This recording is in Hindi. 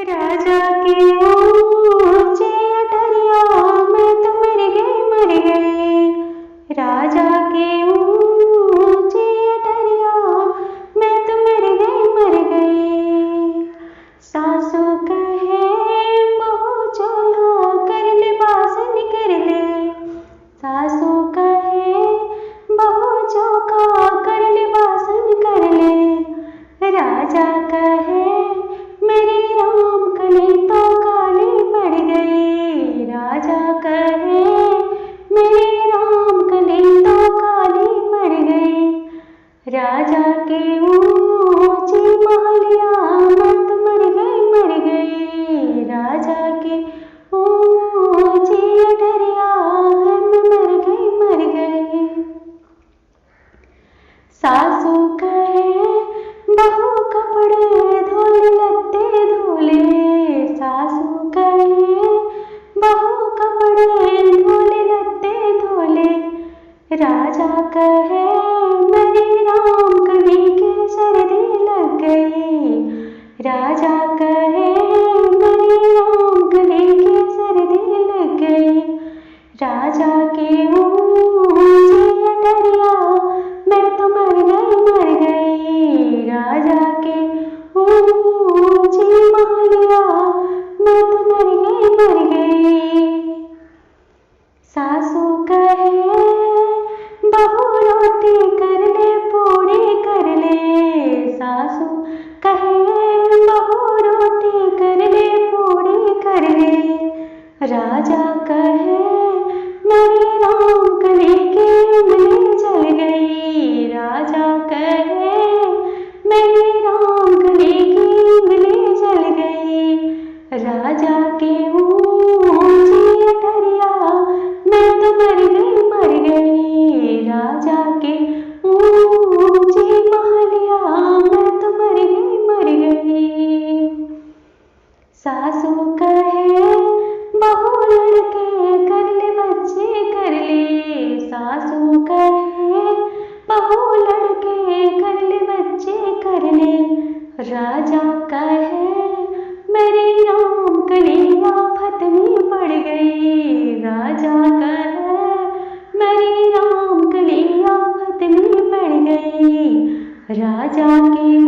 राजा की ऊंची अटरिया मैं तो मर गई। राजा की ऊंची अटरिया मैं तो मर गई। सासू कहे बहू चूल्हा कर ले बासन कर ले। सासू कहे बहू चौका कर ले बासन कर ले। राजा कहे मेरी राम कली तो काली पड़ गई। राजा कहे मेरी राम कली तो काली पड़ गई। राजा की ऊंची महलिया मैं तो मर गई। राजा की ऊंची अटरिया है मैं मर गई। सासू कहे बहू कपड़े धोले लत्ते धोले। सासू कहे बहू कपड़े धोले लत्ते धोले। राजा कहे मेरी राम कली के सर्दी लग गई। राजा कहे मेरी राम कली के सर्दी लग गई। राजा की ऊंची अटरिया मैं तो मर गई। राजा के ऊंची महलिया मैं तो मर गई। सासू कहे बहू रोटी कर ले पूड़ी कर ले। सासू कहे बहू रोटी कर ले पूड़ी कर ले। राजा कहे मेरी राम कली की उंगली जल गई। राजा कहे मेरी राम कली की उंगली जल गई। राजा की ऊंची अटरिया मैं तो मर गई। राजा की ऊंची महलिया मैं तो मर गई। सासू कहे बहू लड़के कर ले बच्चे कर ले। सासू कहे बहू लड़के कर ले बच्चे कर ले। राजा कहे मेरी राम कली आफत में पड़ गई। राजा कहे मेरी राम कली आफत में पड़ गई। राजा की